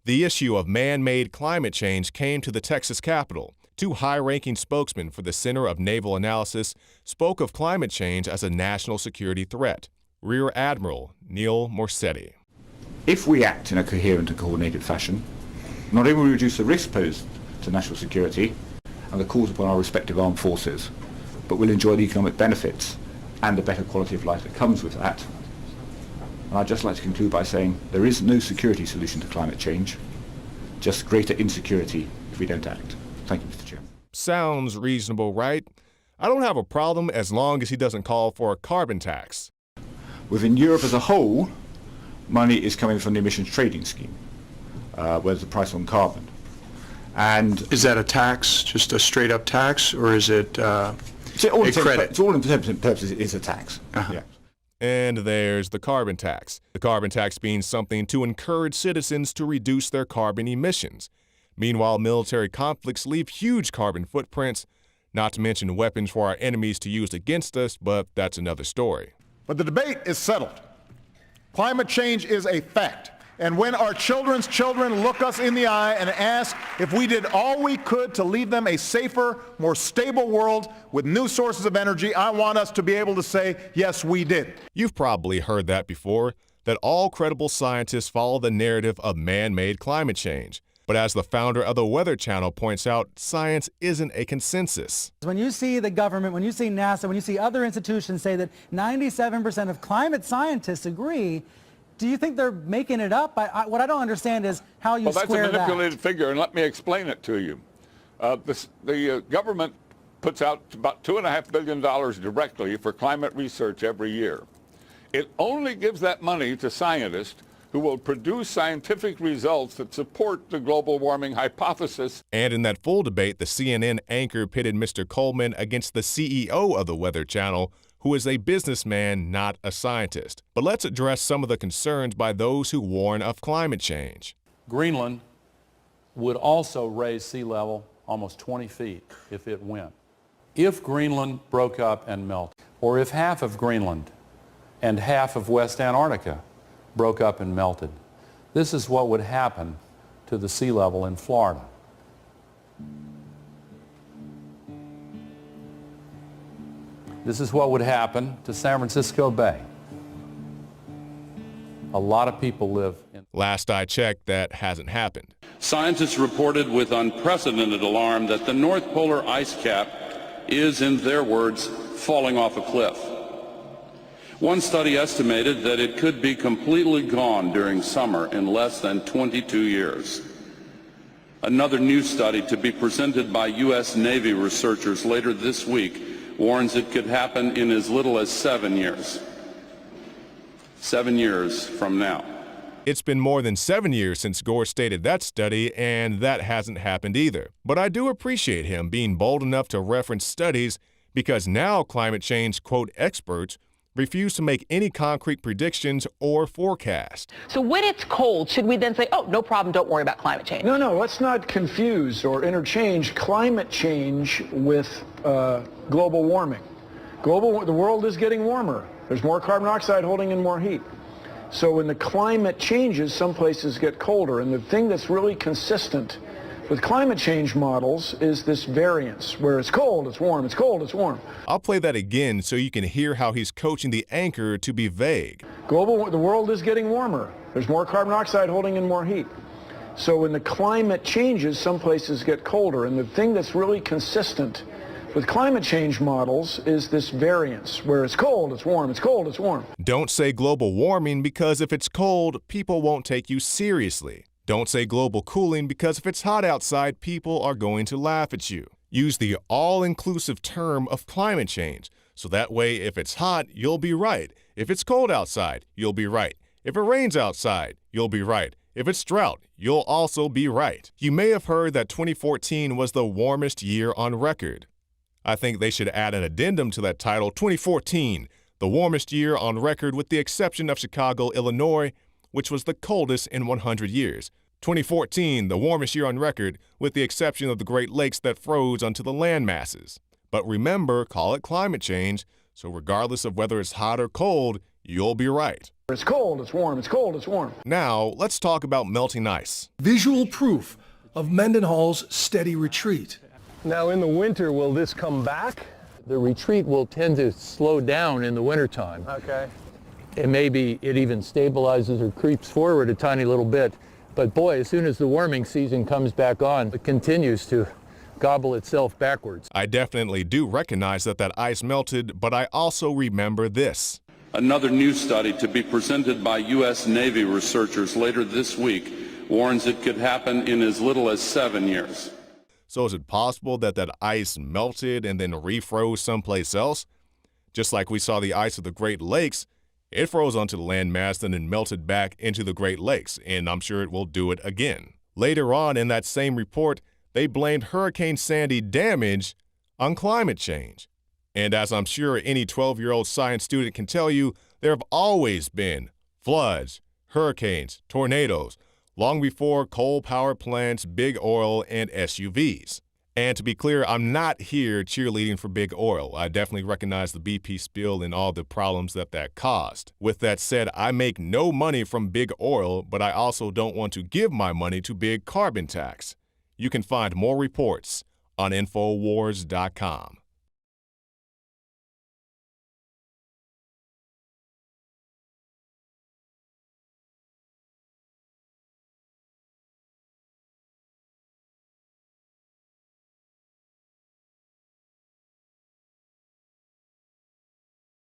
The issue of man-made climate change came to the Texas Capitol. Two high-ranking spokesmen for the Center of Naval Analysis spoke of climate change as a national security threat. Rear Admiral Neil Morsetti. If we act in a coherent and coordinated fashion, not only will we reduce the risk posed to national security and the calls upon our respective armed forces, but we'll enjoy the economic benefits and the better quality of life that comes with that. And I'd just like to conclude by saying there is no security solution to climate change, just greater insecurity if we don't act. Thank you, Mr. Chair. Sounds reasonable, right? I don't have a problem as long as he doesn't call for a carbon tax. Within Europe as a whole, money is coming from the emissions trading scheme, where there's a price on carbon. And is that a tax, just a straight-up tax, or is it a credit? It's all intents and purposes is a tax. Yeah. And there's the carbon tax. The carbon tax being something to encourage citizens to reduce their carbon emissions. Meanwhile, military conflicts leave huge carbon footprints, not to mention weapons for our enemies to use against us, but that's another story. But the debate is settled. Climate change is a fact. And when our children's children look us in the eye and ask if we did all we could to leave them a safer, more stable world with new sources of energy, I want us to be able to say, yes, we did. You've probably heard that before, that all credible scientists follow the narrative of man-made climate change. But as the founder of the Weather Channel points out, science isn't a consensus. When you see the government, when you see NASA, when you see other institutions say that 97% of climate scientists agree, do you think they're making it up? What I don't understand is how you square that. Well, that's a manipulated figure, and let me explain it to you. The government puts out about $2.5 billion directly for climate research every year. It only gives that money to scientists who will produce scientific results that support the global warming hypothesis. And in that full debate, the CNN anchor pitted Mr. Coleman against the CEO of the Weather Channel, who is a businessman, not a scientist. But let's address some of the concerns by those who warn of climate change. Greenland would also raise sea level almost 20 feet if it went. If Greenland broke up and melted, or if half of Greenland and half of West Antarctica broke up and melted, this is what would happen to the sea level in Florida. This is what would happen to San Francisco Bay. A lot of people live in... Last I checked, that hasn't happened. Scientists reported with unprecedented alarm that the North Polar ice cap is, in their words, falling off a cliff. One study estimated that it could be completely gone during summer in less than 22 years. Another new study to be presented by U.S. Navy researchers later this week warns it could happen in as little as 7 years. 7 years from now. It's been more than 7 years since Gore stated that study, and that hasn't happened either. But I do appreciate him being bold enough to reference studies, because now climate change, quote, experts refuse to make any concrete predictions or forecast. So when it's cold, should we then say, oh, no problem, don't worry about climate change? No, let's not confuse or interchange climate change with global warming. The world is getting warmer. There's more carbon dioxide holding in more heat. So when the climate changes, some places get colder. And the thing that's really consistent with climate change models is this variance, where it's cold, it's warm, it's cold, it's warm. I'll play that again so you can hear how he's coaching the anchor to be vague. The world is getting warmer. There's more carbon dioxide holding in more heat. So when the climate changes, some places get colder. And the thing that's really consistent with climate change models is this variance, where it's cold, it's warm, it's cold, it's warm. Don't say global warming, because if it's cold, people won't take you seriously. Don't say global cooling, because if it's hot outside, people are going to laugh at you. Use the all-inclusive term of climate change, so that way if it's hot, you'll be right. If it's cold outside, you'll be right. If it rains outside, you'll be right. If it's drought, you'll also be right. You may have heard that 2014 was the warmest year on record. I think they should add an addendum to that title, 2014, the warmest year on record with the exception of Chicago, Illinois, which was the coldest in 100 years. 2014, the warmest year on record, with the exception of the Great Lakes that froze onto the land masses. But remember, call it climate change, so regardless of whether it's hot or cold, you'll be right. It's cold, it's warm, it's cold, it's warm. Now, let's talk about melting ice. Visual proof of Mendenhall's steady retreat. Now in the winter, will this come back? The retreat will tend to slow down in the wintertime. Okay. And maybe it even stabilizes or creeps forward a tiny little bit. But boy, as soon as the warming season comes back on, it continues to gobble itself backwards. I definitely do recognize that ice melted, but I also remember this. Another new study to be presented by U.S. Navy researchers later this week warns it could happen in as little as 7 years. So is it possible that ice melted and then refroze someplace else? Just like we saw the ice of the Great Lakes, it froze onto the landmass and then melted back into the Great Lakes, and I'm sure it will do it again. Later on in that same report, they blamed Hurricane Sandy damage on climate change. And as I'm sure any 12-year-old science student can tell you, there have always been floods, hurricanes, tornadoes, long before coal power plants, big oil, and SUVs. And to be clear, I'm not here cheerleading for big oil. I definitely recognize the BP spill and all the problems that caused. With that said, I make no money from big oil, but I also don't want to give my money to big carbon tax. You can find more reports on Infowars.com.